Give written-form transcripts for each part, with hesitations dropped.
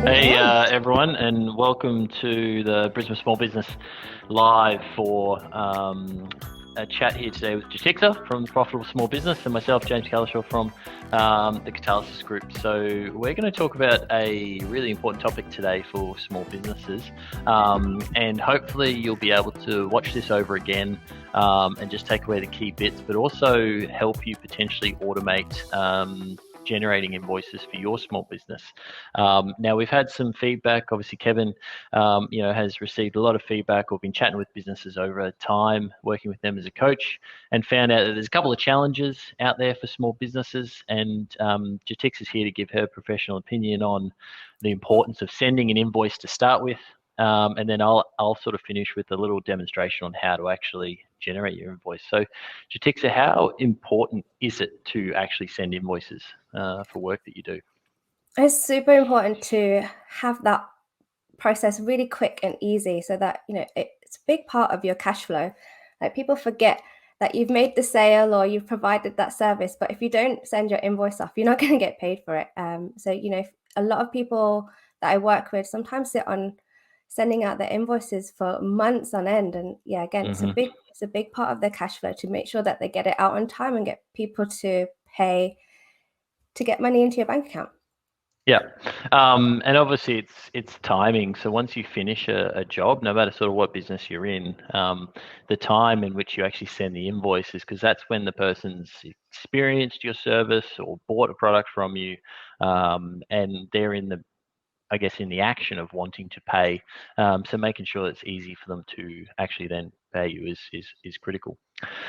Hey Hello. everyone, and welcome to the Brisbane Small Business Live for a chat here today with Jatixa from Profitable Small Business and myself, James Calishaw from the Catalysis Group. So we're going to talk about a really important topic today for small businesses, and hopefully you'll be able to watch this over again and just take away the key bits, but also help you potentially automate generating invoices for your small business. Now we've had some feedback. Obviously, Kevin, has received a lot of feedback or been chatting with businesses over time, working with them as a coach, and found out that there's a couple of challenges out there for small businesses. And Jatix is here to give her professional opinion on the importance of sending an invoice to start with. And then I'll sort of finish with a little demonstration on how to actually generate your invoice. So, Jatixa, how important is it to actually send invoices for work that you do? It's super important to have that process really quick and easy so that, it's a big part of your cash flow. Like people forget that you've made the sale or you've provided that service, but if you don't send your invoice off, you're not going to get paid for it. A lot of people that I work with sometimes sit on sending out their invoices for months on end. And yeah, again, Hmm. it's a big part of their cash flow to make sure that they get it out on time and get people to pay to get money into your bank account. Yeah, and obviously it's timing. So once you finish a job, no matter sort of what business you're in, the time in which you actually send the invoices, because that's when the person's experienced your service or bought a product from you, and they're in the, I guess, in the action of wanting to pay. So making sure it's easy for them to actually then pay you is critical.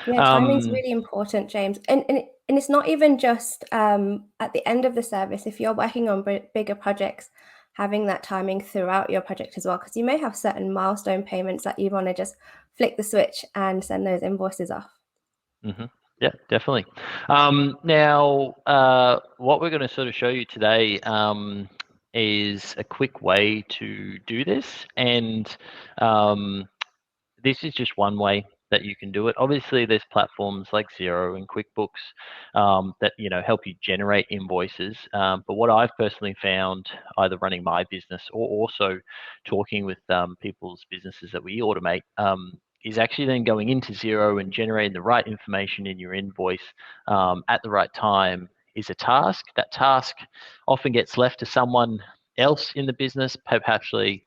Yeah, timing's Um, really important, James. And it's not even just at the end of the service. If you're working on bigger projects, having that timing throughout your project as well, because you may have certain milestone payments that you want to just flick the switch and send those invoices off. hmm Yeah, definitely. Now, what we're going to sort of show you today is a quick way to do this, and um, this is just one way that you can do it. Obviously, there's platforms like Xero and QuickBooks that help you generate invoices. But what I've personally found, either running my business or also talking with people's businesses that we automate, is actually then going into Xero and generating the right information in your invoice at the right time is a task. That task often gets left to someone else in the business, perhaps a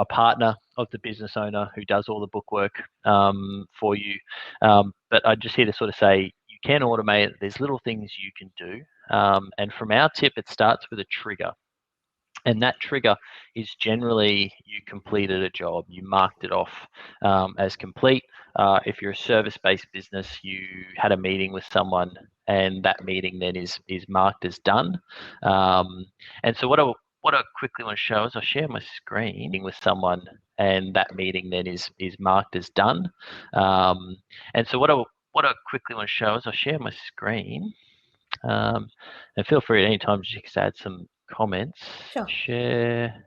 partner of the business owner who does all the bookwork for you. But I'm just here to sort of say you can automate it. There's little things you can do. And from our tip, it starts with a trigger. And that trigger is generally you completed a job, you marked it off as complete. If you're a service-based business, you had a meeting with someone, and that meeting then is marked as done. And so what I quickly want to show is I'll share my screen with someone, and that meeting then is marked as done. And so what I quickly want to show is I'll share my screen. And feel free at any time to add some comments. Sure. Share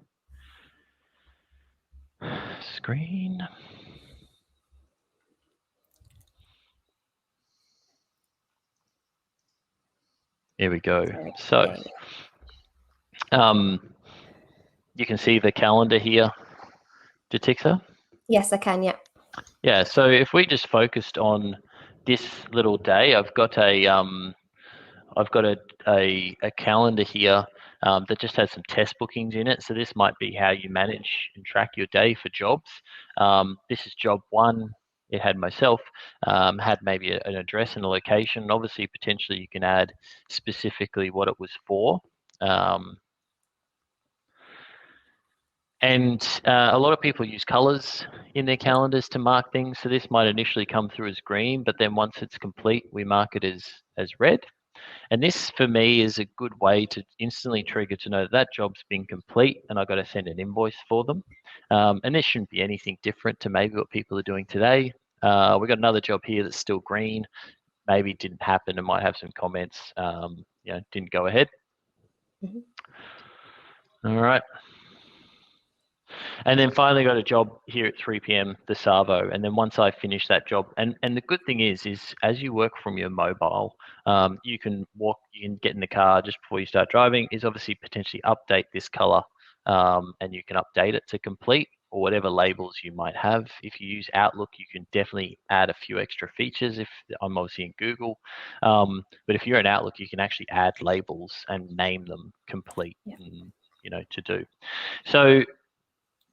screen. Here we go. So Okay. um, you can see the calendar here, Jatixa. Yes, I can. Yeah. Yeah. So if we just focused on this little day, I've got a calendar here that just has some test bookings in it. So this might be how you manage and track your day for jobs. This is job one. It had myself, had maybe an address and a location. And obviously, potentially, you can add specifically what it was for. Um, and a lot of people use colors in their calendars to mark things. So this might initially come through as green, but then once it's complete, we mark it as red. And this, for me, is a good way to instantly trigger to know that that job's been complete and I've got to send an invoice for them. And this shouldn't be anything different to maybe what people are doing today. We've got another job here that's still green. Maybe didn't happen and might have some comments. Didn't go ahead. Mhm. All right. And then finally got a job here at 3 p.m. the Savo. And then once I finish that job, and the good thing is as you work from your mobile, you can get in the car just before you start driving. Is obviously potentially update this color and you can update it to complete, or whatever labels you might have. If you use Outlook, you can definitely add a few extra features. If I'm obviously in Google, but if you're in Outlook, you can actually add labels and name them complete, and, to do. So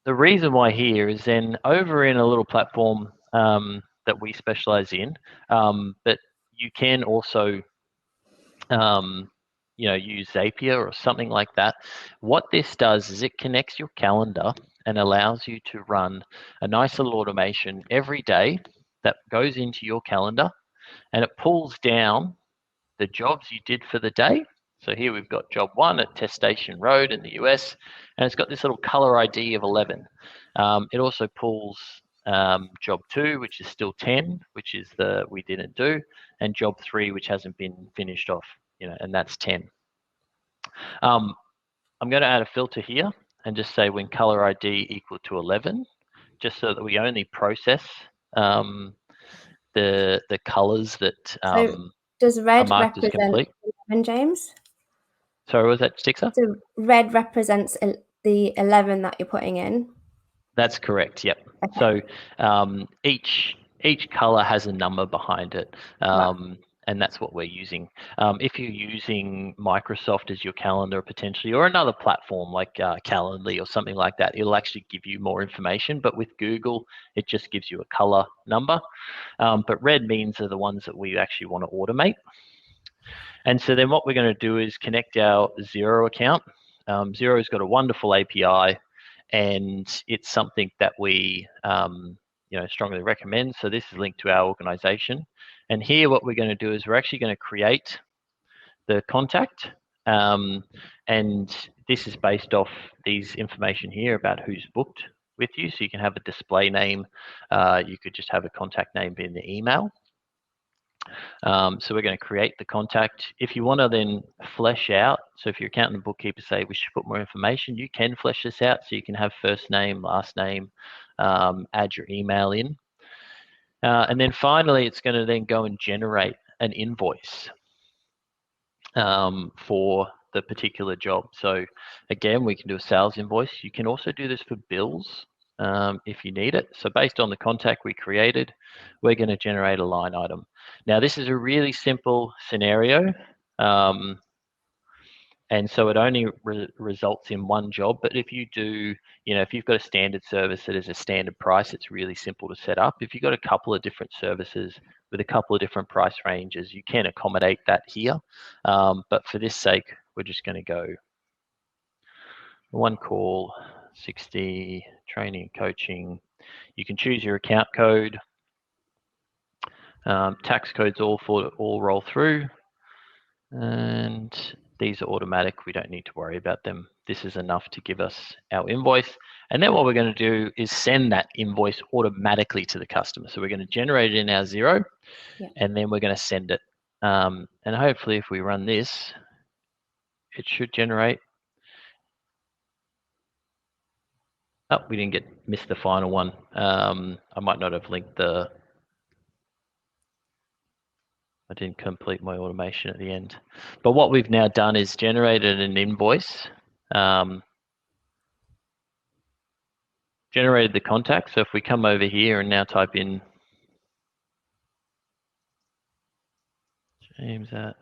the reason why here is then over in a little platform that we specialize in, but you can also use Zapier or something like that. What this does is it connects your calendar and allows you to run a nice little automation every day that goes into your calendar, and it pulls down the jobs you did for the day. So here we've got job 1 at Test Station Road in the US, and it's got this little color ID of 11. It also pulls job 2, which is still 10, which is the we didn't do, and job 3, which hasn't been finished off, and that's 10. I'm going to add a filter here and just say when color ID equal to 11, just so that we only process the colors that So does red are marked as represent complete. 11, James? Sorry, was that Stixer? So red represents the 11 that you're putting in. That's correct. Yep. Okay. So each color has a number behind it, and that's what we're using. If you're using Microsoft as your calendar potentially, or another platform like Calendly or something like that, it'll actually give you more information. But with Google, it just gives you a color number. But red means are the ones that we actually want to automate. And so then what we're going to do is connect our Xero account. Xero's got a wonderful API, and it's something that we strongly recommend. So this is linked to our organization. And here what we're going to do is we're actually going to create the contact. And this is based off these information here about who's booked with you. So you can have a display name. You could just have a contact name in the email. So we're going to create the contact. If you want to then flesh out, so if your accountant and bookkeeper say we should put more information, you can flesh this out. So you can have first name, last name, add your email in. And then finally, it's going to then go and generate an invoice for the particular job. So again, we can do a sales invoice. You can also do this for bills if you need it. So based on the contact we created, we're going to generate a line item. Now, this is a really simple scenario, and so it only results in one job. But if you do, if you've got a standard service that is a standard price, it's really simple to set up. If you've got a couple of different services with a couple of different price ranges, you can accommodate that here. But for this sake, we're just going to go one call, 60, training, coaching. You can choose your account code. Tax codes all roll through, and these are automatic. We don't need to worry about them. This is enough to give us our invoice. And then what we're going to do is send that invoice automatically to the customer. So we're going to generate it in our Xero, and then we're going to send it. And hopefully if we run this, it should generate. Oh, we didn't miss the final one. I might not have linked I didn't complete my automation at the end. But what we've now done is generated an invoice, generated the contact. So if we come over here and now type in James at,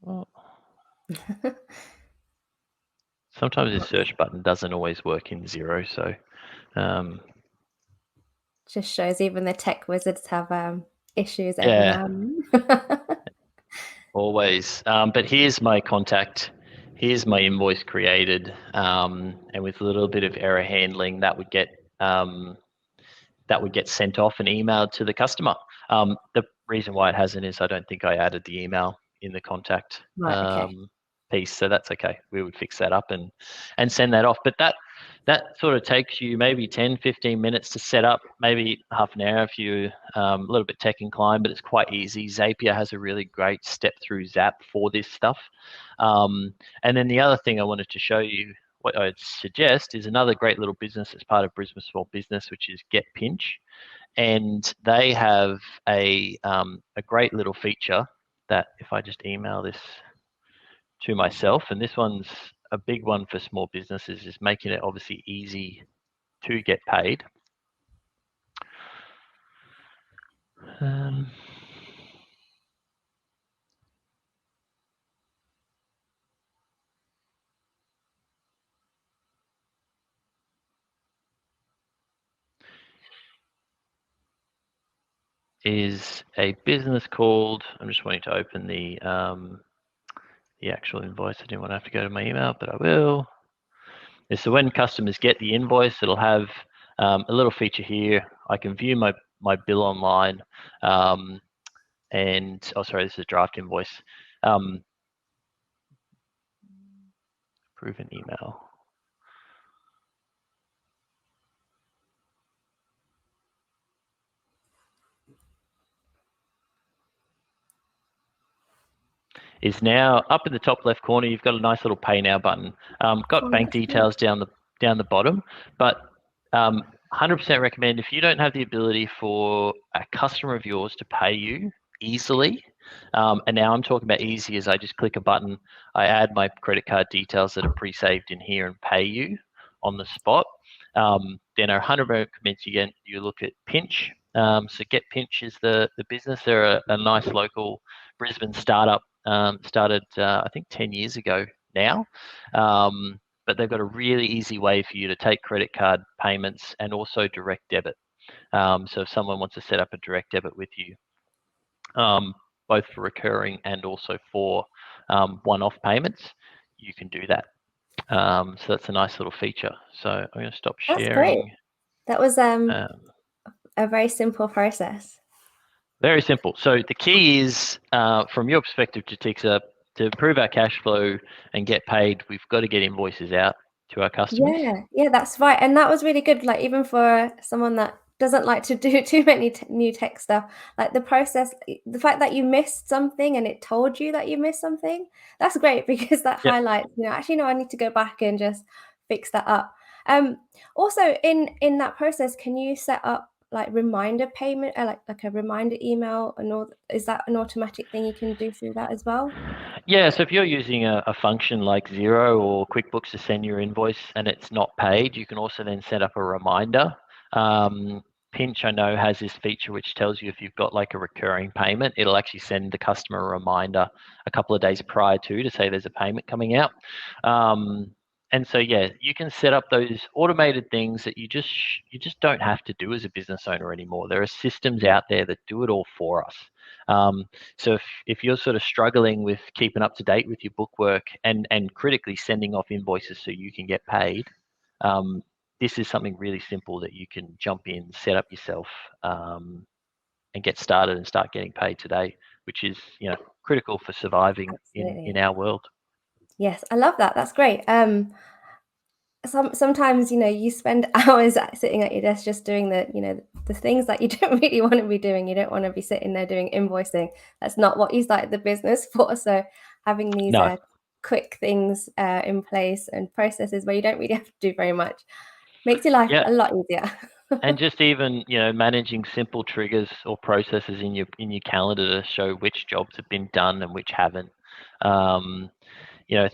well, sometimes the search button doesn't always work in Xero, so just shows even the tech wizards have issues every now and then. Always. But here's my contact. Here's my invoice created, and with a little bit of error handling, that would get sent off and emailed to the customer. The reason why it hasn't is I don't think I added the email in the contact piece, so that's okay. We would fix that up and send that off. But that sort of takes you maybe 10, 15 minutes to set up, maybe half an hour if you're a little bit tech inclined, but it's quite easy. Zapier has a really great step-through Zap for this stuff. And then the other thing I wanted to show you, what I'd suggest, is another great little business as part of Brisbane Small Business, which is GetPinch. And they have a great little feature that if I just email this to myself, and this one's a big one for small businesses, is making it obviously easy to get paid. Is a business called, I'm just wanting to open the actual invoice. I didn't want to have to go to my email, but I will. So when customers get the invoice, it'll have a little feature here. I can view my bill online, and oh, sorry, this is a draft invoice. Approve an email. Is now up in the top left corner. You've got a nice little Pay Now button. Got bank details down the bottom, but 100% recommend, if you don't have the ability for a customer of yours to pay you easily, and now I'm talking about easy as I just click a button, I add my credit card details that are pre-saved in here and pay you on the spot, then I 100% recommend you look at Pinch. So Get Pinch is the business. They're a nice local Brisbane startup, started I think 10 years ago now. But they've got a really easy way for you to take credit card payments and also direct debit. So if someone wants to set up a direct debit with you, both for recurring and also for one-off payments, you can do that. So that's a nice little feature. So I'm going to stop sharing. That's great. That was a very simple process. Very simple. So the key is, from your perspective, Jatixa, to improve our cash flow and get paid, we've got to get invoices out to our customers. Yeah, that's right. And that was really good. Like, even for someone that doesn't like to do too many new tech stuff, like the process, the fact that you missed something and it told you that you missed something, that's great, because that highlights, actually, no, I need to go back and just fix that up. Also, in that process, can you set up like reminder payment, or like a reminder email, and is that an automatic thing you can do through that as well? Yeah, so if you're using a function like Xero or QuickBooks to send your invoice and it's not paid, you can also then set up a reminder. Pinch, I know, has this feature which tells you if you've got like a recurring payment, it'll actually send the customer a reminder a couple of days prior to say there's a payment coming out. And so, yeah, you can set up those automated things that you just don't have to do as a business owner anymore. There are systems out there that do it all for us. So if you're sort of struggling with keeping up to date with your bookwork and critically sending off invoices so you can get paid, this is something really simple that you can jump in, set up yourself, and get started and start getting paid today, which is critical for surviving in our world. Yes, I love that. That's great. Sometimes you spend hours sitting at your desk just doing the things that you don't really want to be doing. You don't want to be sitting there doing invoicing. That's not what you started the business for. So having these quick things in place and processes where you don't really have to do very much makes your life a lot easier. And just even managing simple triggers or processes in your calendar to show which jobs have been done and which haven't.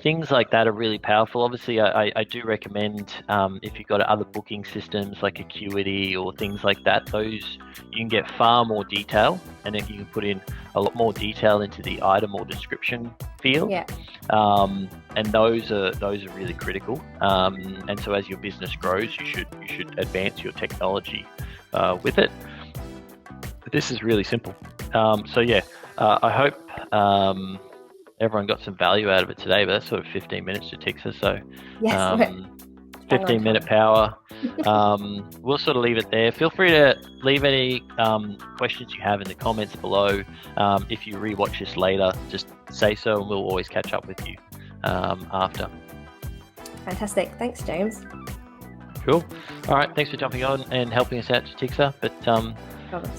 Things like that are really powerful. Obviously, I do recommend, if you've got other booking systems like Acuity or things like that, those you can get far more detail, and then you can put in a lot more detail into the item or description field. Yeah. And those are really critical. And so as your business grows, you should advance your technology with it. But this is really simple. So yeah, I hope everyone got some value out of it today, but that's sort of 15 minutes to Jatixa. So yes, 15-minute power. We'll sort of leave it there. Feel free to leave any questions you have in the comments below. If you rewatch this later, just say so, and we'll always catch up with you after. Fantastic. Thanks, James. Cool. All right. Thanks for jumping on and helping us out, Jatixa. But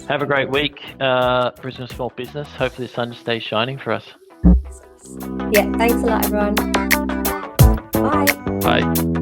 have a great week, Brisbane Small Business. Hopefully the sun stays shining for us. Yeah, thanks a lot, everyone. Bye. Bye.